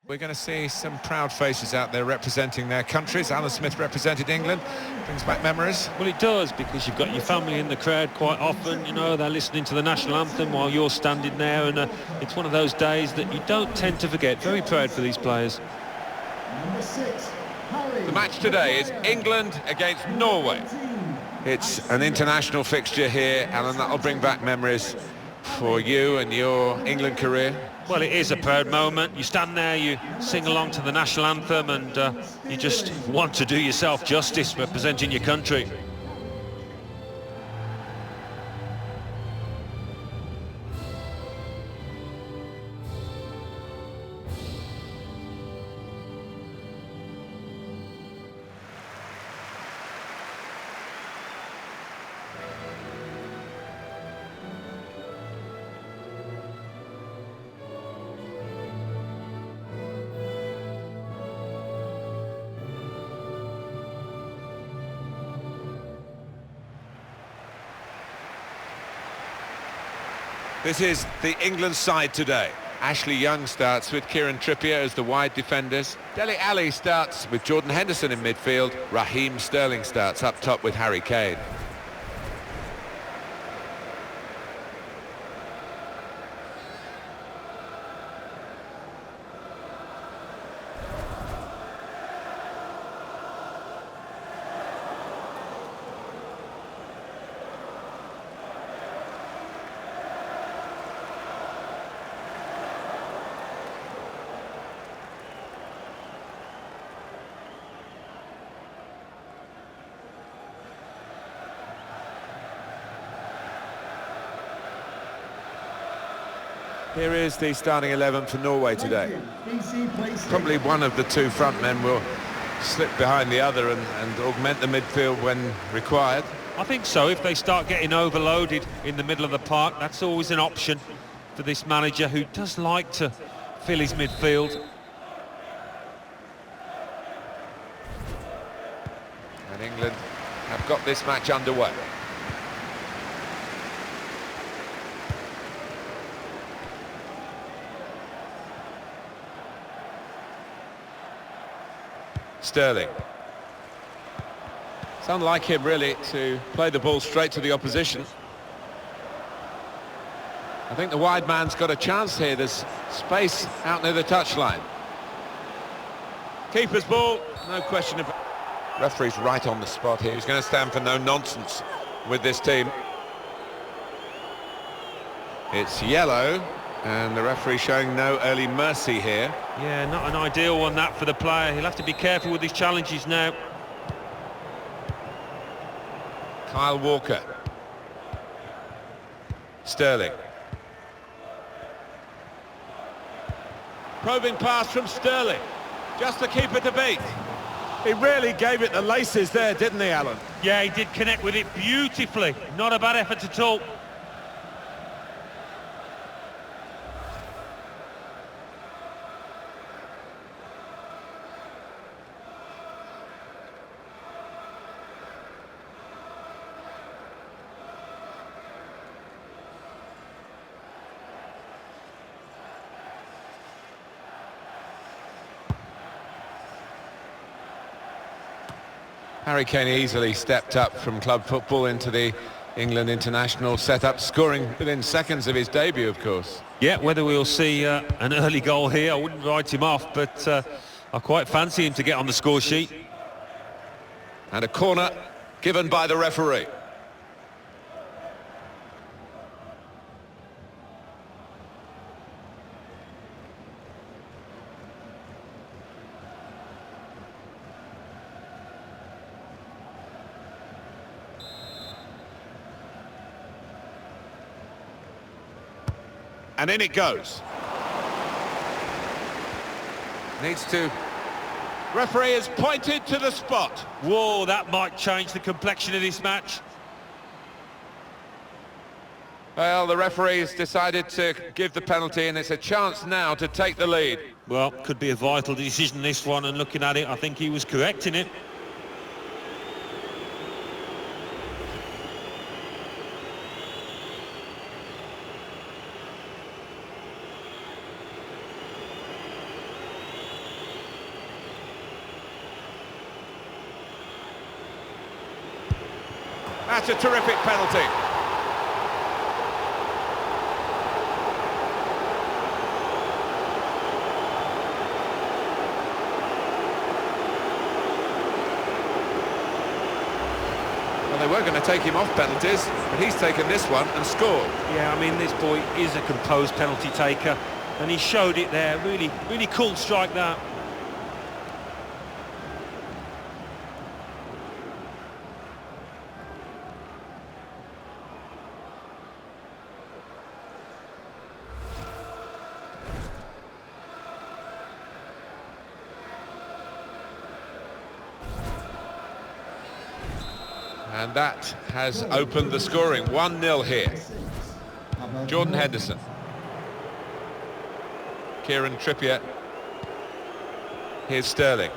We're going to see some proud faces out there representing their countries. Alan Smith represented England. Brings back memories. Well, it does, because you've got your family in the crowd quite often. You know, they're listening to the national anthem while you're standing there, and it's one of those days that you don't tend to forget. Very proud for these players. The match today is England against Norway. It's an international fixture here, Alan. That'll bring back memories for you and your England career. Well, it is a proud moment. You stand there, you sing along to the national anthem, and you just want to do yourself justice representing your country. This is the England side today. Ashley Young starts with Kieran Trippier as the wide defenders. Dele Alli starts with Jordan Henderson in midfield. Raheem Sterling starts up top with Harry Kane. Here is the starting 11 for Norway today. Probably one of the two front men will slip behind the other and augment the midfield when required. I think so. If they start getting overloaded in the middle of the park, that's always an option for this manager, who does like to fill his midfield. And England have got this match underway. Sterling. It's unlike him, really, to play the ball straight to the opposition. I think the wide man's got a chance here. There's space out near the touchline. Keeper's ball, no question of... Referee's right on the spot here. He's going to stand for no nonsense with this team. It's yellow, and the referee showing no early mercy here. Yeah, not an ideal one, that, for the player. He'll have to be careful with his challenges now. Kyle Walker. Sterling. Probing pass from Sterling. Just the keeper to beat. He really gave it the laces there, didn't he, Alan? Yeah, he did connect with it beautifully. Not a bad effort at all. Harry Kane easily stepped up from club football into the England international setup, scoring within seconds of his debut, of course. Yeah, whether we'll see an early goal here, I wouldn't write him off, but I quite fancy him to get on the score sheet. And a corner given by the referee. And in it goes. Needs to... Referee has pointed to the spot. Whoa, that might change the complexion of this match. Well, the referee's decided to give the penalty, and it's a chance now to take the lead. Well, could be a vital decision, this one, and looking at it, I think he was correct in it. That's a terrific penalty. Well, they were going to take him off penalties, but he's taken this one and scored. Yeah, I mean, this boy is a composed penalty taker, and he showed it there. Really, really cool strike, that. And that has opened the scoring. 1-0 here. Jordan Henderson. Kieran Trippier. Here's Sterling.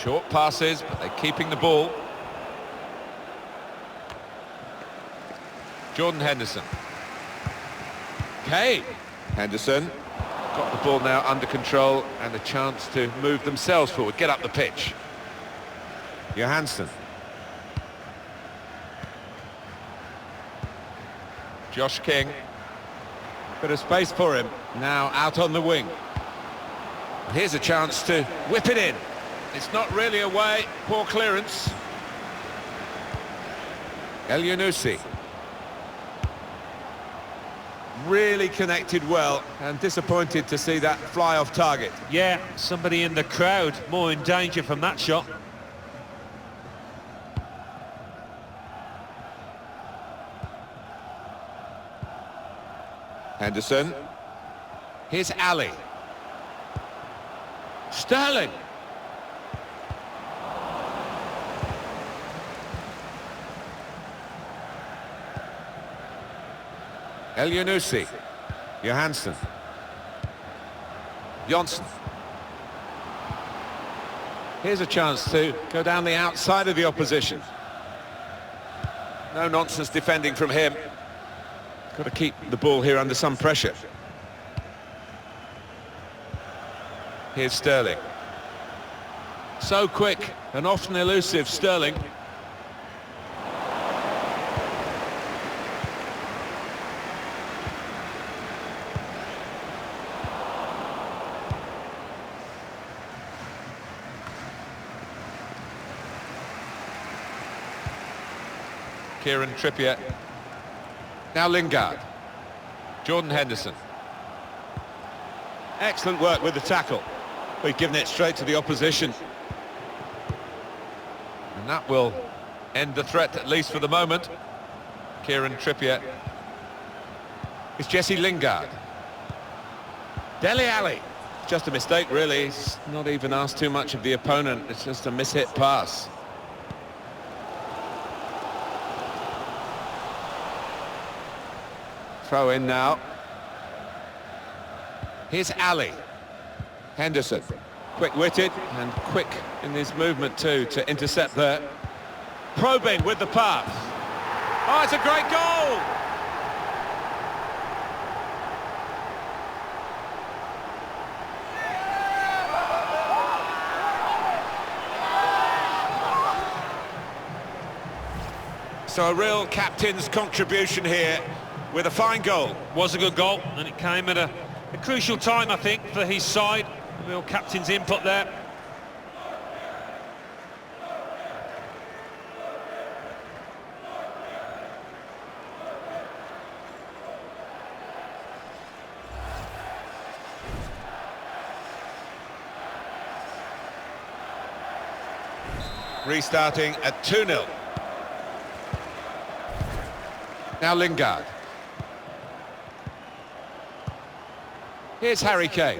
Short passes, but they're keeping the ball. Jordan Henderson. Kane. Henderson. Got the ball now under control and a chance to move themselves forward, get up the pitch. Johansson. Josh King. Bit of space for him. Now out on the wing. Here's a chance to whip it in. It's not really away. Poor clearance. El Yunusi. Really connected well, and disappointed to see that fly off target. Yeah, somebody in the crowd more in danger from that shot. Henderson. Here's Ali. Sterling. El Yunusi. Johansson. Johnson. Here's a chance to go down the outside of the opposition. No nonsense defending from him. Got to keep the ball here under some pressure. Here's Sterling. So quick and often elusive, Sterling. Kieran Trippier. Now Lingard. Jordan Henderson. Excellent work with the tackle. We've given it straight to the opposition. And that will end the threat, at least for the moment. Kieran Trippier. It's Jesse Lingard. Dele Alli. Just a mistake, really. He's not even asked too much of the opponent. It's just a mishit pass. Throw in now. Here's Ali. Henderson. Quick-witted and quick in his movement too to intercept there. Probing with the pass. Oh, it's a great goal! So a real captain's contribution here with a fine goal. Was a good goal, and it came at a crucial time, I think, for his side. A real captain's input there. Restarting at 2-0. Now Lingard. Here's Harry Kane.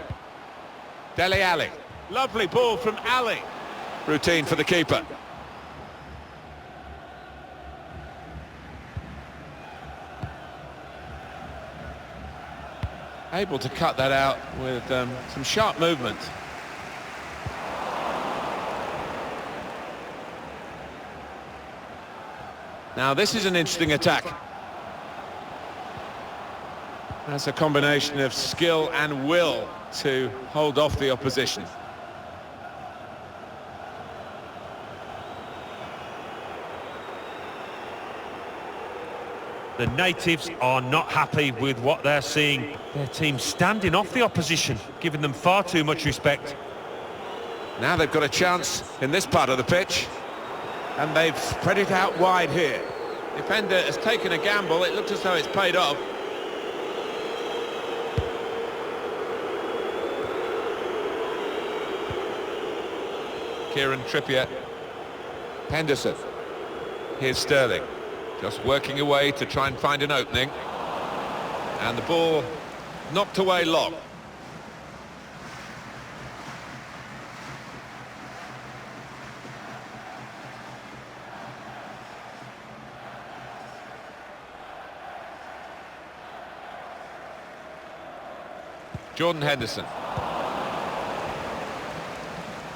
Dele Alli. Lovely ball from Ali. Routine for the keeper. Able to cut that out with some sharp movement. Now this is an interesting attack. That's a combination of skill and will to hold off the opposition. The natives are not happy with what they're seeing. Their team standing off the opposition, giving them far too much respect. Now they've got a chance in this part of the pitch, and they've spread it out wide here. Defender has taken a gamble. It looks as though it's paid off. Kieran Trippier. Henderson. Here's Sterling. Just working away to try and find an opening. And the ball knocked away long. Jordan Henderson.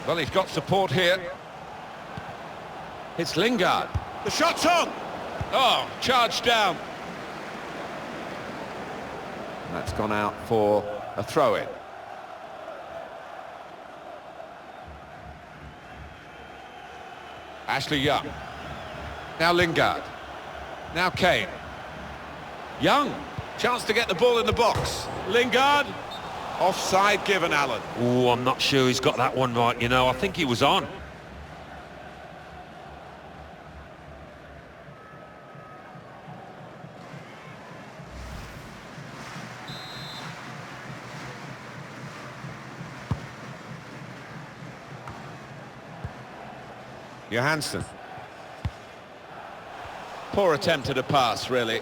Well, he's got support here. It's Lingard. The shot's on! Oh, charged down. That's gone out for a throw-in. Ashley Young. Now Lingard. Now Kane. Young. Chance to get the ball in the box. Lingard. Offside given, Alan. Oh, I'm not sure he's got that one right, you know. I think he was on. Johansson. Poor attempt at a pass, really.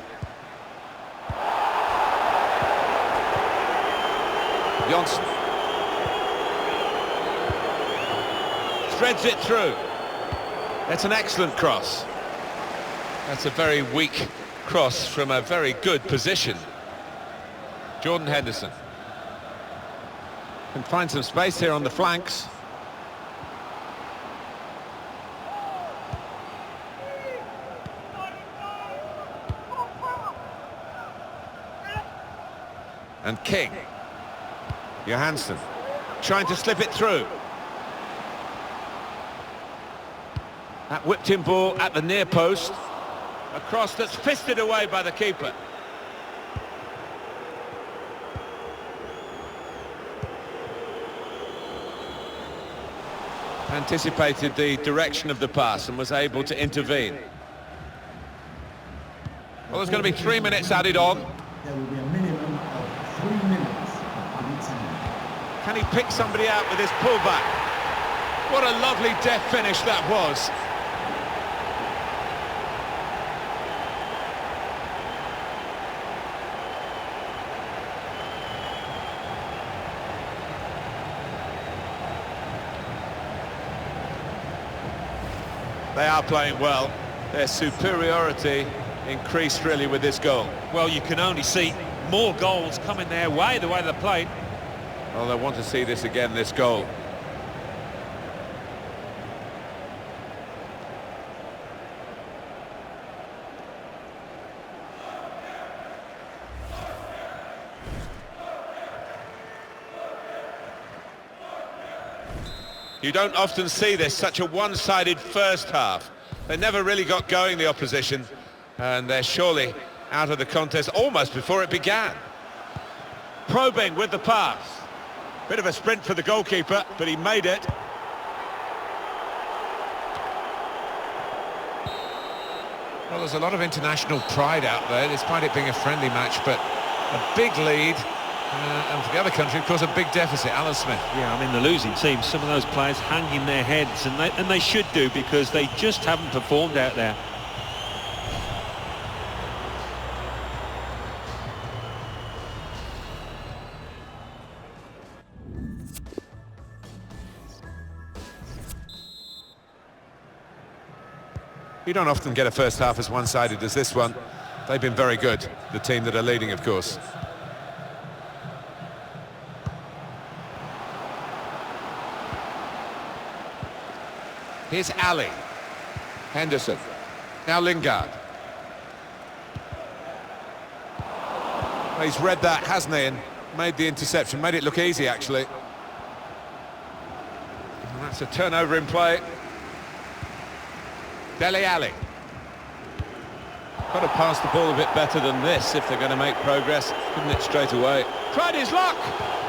Johnson. Threads it through. That's an excellent cross. That's a very weak cross from a very good position. Jordan Henderson. Can find some space here on the flanks. And King. Johansson trying to slip it through. That whipped in ball at the near post. A cross that's fisted away by the keeper. Anticipated the direction of the pass and was able to intervene. Well, there's going to be 3 minutes added on. There will be a minimum of 3 minutes of added time. Can he pick somebody out with his pullback? What a lovely deft finish that was. They are playing well. Their superiority increased really with this goal. Well, you can only see more goals coming their way, the way they played. Well, they want to see this again, this goal. You don't often see this, such a one-sided first half. They never really got going, the opposition, and they're surely out of the contest almost before it began. Probing with the pass. Bit of a sprint for the goalkeeper, but he made it. Well, there's a lot of international pride out there, despite it being a friendly match, but a big lead. And for the other country, of course, a big deficit. Alan Smith. Yeah, I mean, the losing team, some of those players hanging their heads, and they should do, because they just haven't performed out there. You don't often get a first half as one-sided as this one. They've been very good, the team that are leading, of course. Here's Ali. Henderson. Now Lingard. Well, he's read that, hasn't he, and made the interception. Made it look easy, actually. And that's a turnover in play. Dele Alli. Got to pass the ball a bit better than this if they're going to make progress. Couldn't it straight away? Tried his luck!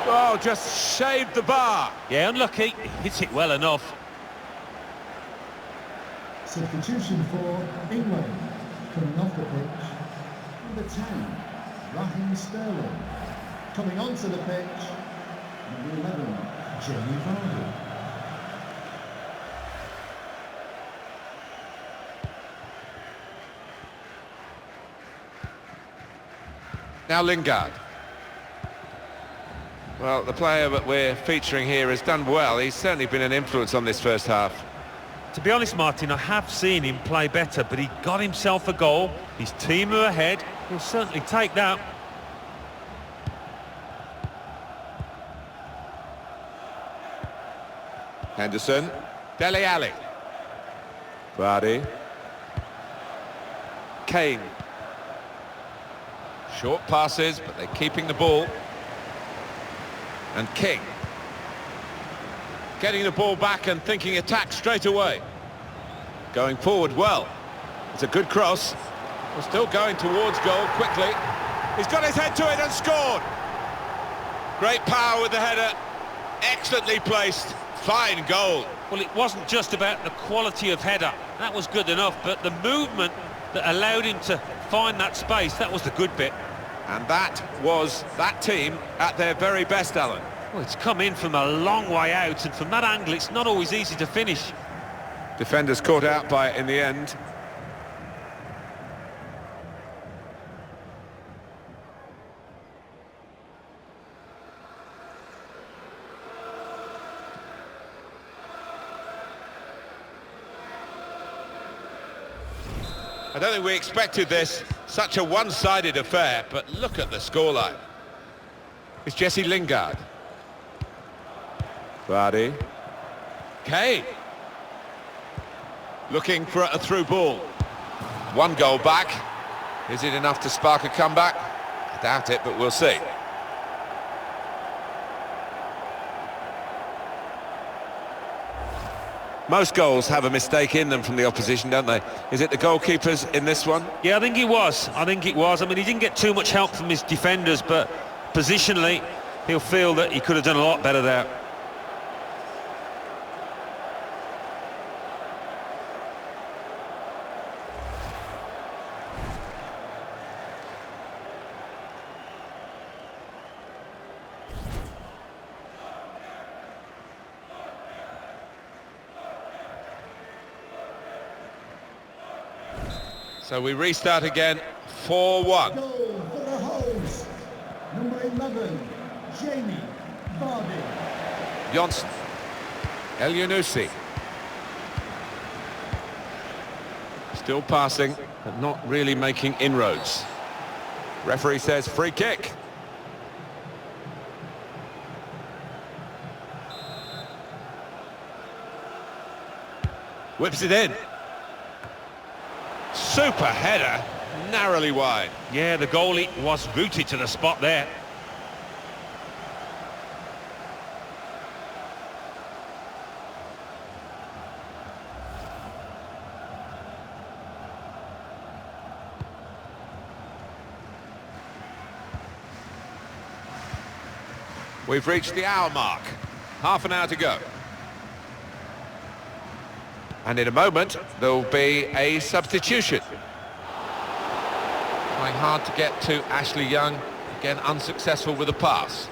Oh, just shaved the bar. Yeah, unlucky. He hits it well enough. Substitution for England. Coming off the pitch, number 10, Raheem Sterling. Coming onto the pitch, number 11, Jamie Vardy. Now Lingard. Well, the player that we're featuring here has done well. He's certainly been an influence on this first half. To be honest, Martin, I have seen him play better, but he got himself a goal. His team are ahead. He'll certainly take that. Henderson. Dele Alli. Vardy. Kane. Short passes, but they're keeping the ball. And King. Getting the ball back and thinking attack straight away. Going forward well. It's a good cross. We're still going towards goal quickly. He's got his head to it and scored. Great power with the header. Excellently placed. Fine goal. Well, it wasn't just about the quality of header. That was good enough, but the movement that allowed him to find that space, that was the good bit. And that was that team at their very best, Alan. Well, it's come in from a long way out, and from that angle, it's not always easy to finish. Defenders caught out by it in the end. I don't think we expected this, such a one-sided affair, but look at the scoreline. It's Jesse Lingard. Vardy. Kane. Looking for a through ball. One goal back. Is it enough to spark a comeback? I doubt it, but we'll see. Most goals have a mistake in them from the opposition, don't they? Is it the goalkeepers in this one? Yeah, I think it was. I mean, he didn't get too much help from his defenders, but positionally, he'll feel that he could have done a lot better there. So we restart again, 4-1. Goal for the host, number 11, Jamie Vardy. Johnson. El Yunusi. Still passing, but not really making inroads. Referee says free kick. Whips it in. Super header, narrowly wide. Yeah, the goalie was rooted to the spot there. We've reached the hour mark. Half an hour to go. And in a moment, there'll be a substitution. Trying hard to get to Ashley Young. Again, unsuccessful with a pass.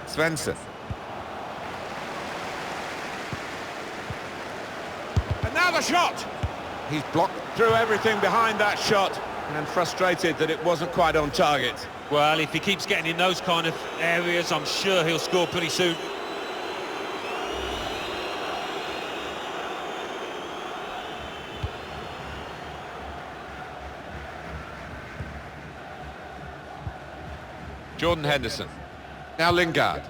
Svensson. And now the shot! He's blocked through everything behind that shot and frustrated that it wasn't quite on target. Well, if he keeps getting in those kind of areas, I'm sure he'll score pretty soon. Jordan Henderson. Now Lingard.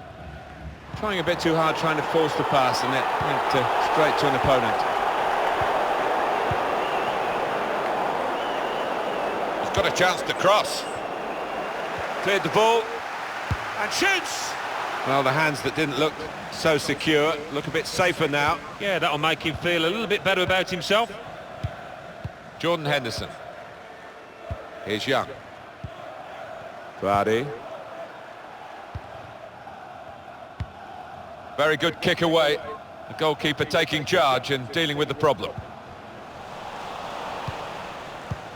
Trying a bit too hard, trying to force the pass, and it went straight to an opponent. He's got a chance to cross. Cleared the ball and shoots! Well, the hands that didn't look so secure look a bit safer now. Yeah, that'll make him feel a little bit better about himself. Jordan Henderson. Here's Young. Vardy. Very good kick away. The goalkeeper taking charge and dealing with the problem.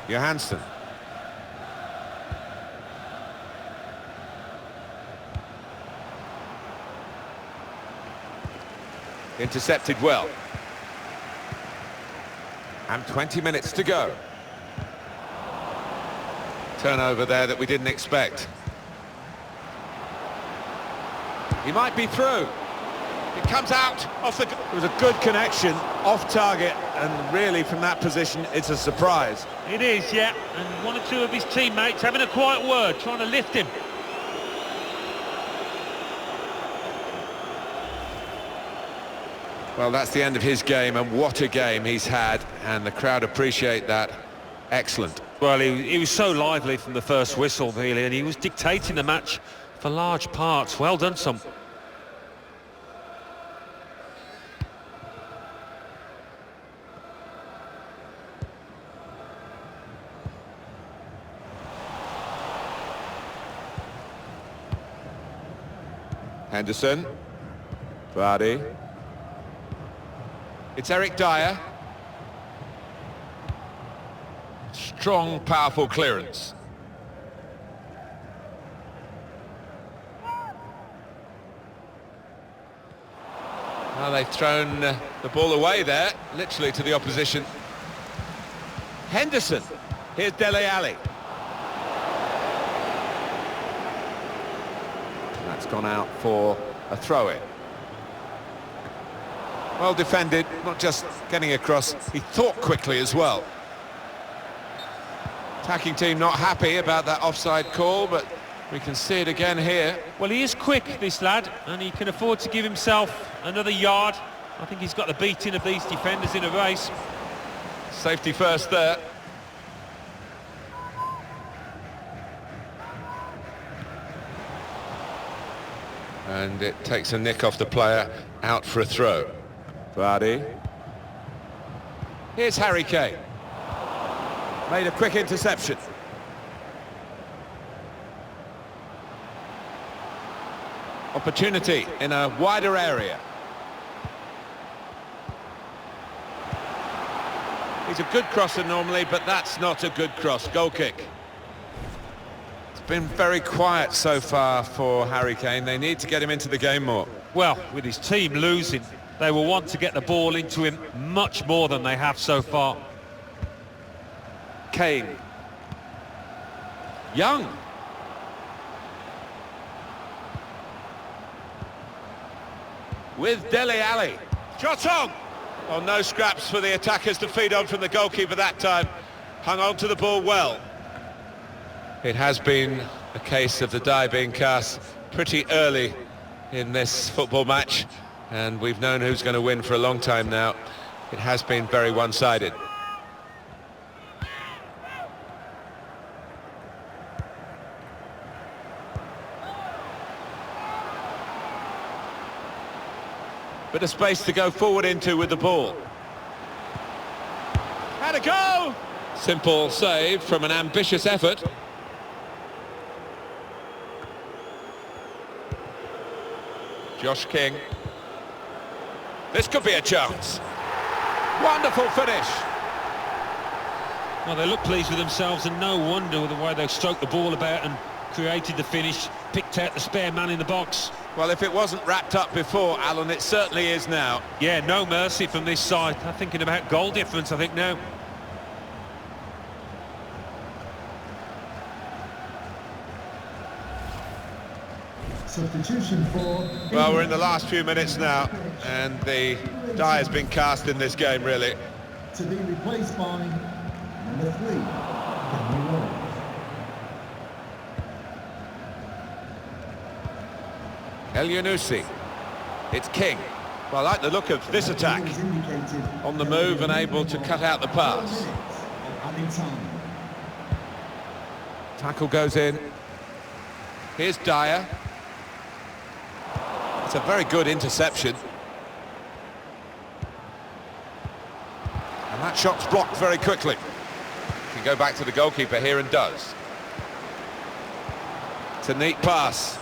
Johansson. Intercepted well. And 20 minutes to go. Turnover there that we didn't expect. He might be through. It comes out off the... It was a good connection, off target, and really from that position it's a surprise. It is, yeah, and one or two of his teammates having a quiet word, trying to lift him. Well, that's the end of his game, and what a game he's had, and the crowd appreciate that. Excellent. Well, he was so lively from the first whistle, really, and he was dictating the match for large parts. Well done, son. Henderson. Vardy. It's Eric Dyer. Strong, powerful clearance. Well, they've thrown the ball away there, literally to the opposition. Henderson. Here's Dele Alli. That's gone out for a throw-in. Well defended, not just getting across, he thought quickly as well. Attacking team not happy about that offside call, but we can see it again here. Well, he is quick, this lad, and he can afford to give himself another yard. I think he's got the beating of these defenders in a race. Safety first there. And it takes a nick off the player, out for a throw. Vardy. Here's Harry Kane. Made a quick interception. Opportunity in a wider area. He's a good crosser normally, but that's not a good cross. Goal kick. It's been very quiet so far for Harry Kane. They need to get him into the game more. Well, with his team losing, they will want to get the ball into him much more than they have so far. Kane. Young. With Dele Alli. Shot on! Oh, no scraps for the attackers to feed on from the goalkeeper that time. Hung on to the ball well. It has been a case of the die being cast pretty early in this football match, and we've known who's going to win for a long time now. It has been very one-sided. Bit of space to go forward into with the ball. Had a go! Simple save from an ambitious effort. Josh King. This could be a chance. Wonderful finish. Well, they look pleased with themselves, and no wonder with the way they stroked the ball about and created the finish, picked out the spare man in the box. Well, if it wasn't wrapped up before, Alan, it certainly is now. Yeah, no mercy from this side. I'm thinking about goal difference, I think, now. Substitution for... Well, we're in the last few minutes now, and the die has been cast in this game, really. To be replaced by number 3, Danny Rose. El Yunusi. It's King. Well, I like the look of this attack. On the move and able to cut out the pass. Tackle goes in. Here's Dyer. It's a very good interception. And that shot's blocked very quickly. Can go back to the goalkeeper here and does. It's a neat pass.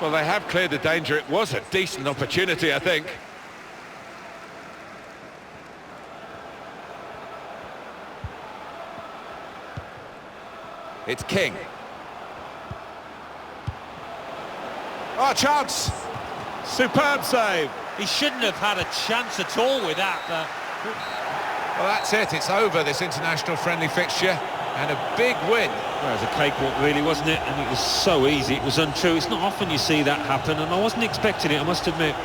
Well, they have cleared the danger. It was a decent opportunity, I think. It's King. Oh, chance! Superb save. He shouldn't have had a chance at all with that. Well, that's it. It's over, this international friendly fixture. And a big win. Well, it was a cakewalk, really, wasn't it? And it was so easy. It was untrue. It's not often you see that happen, and I wasn't expecting it, I must admit.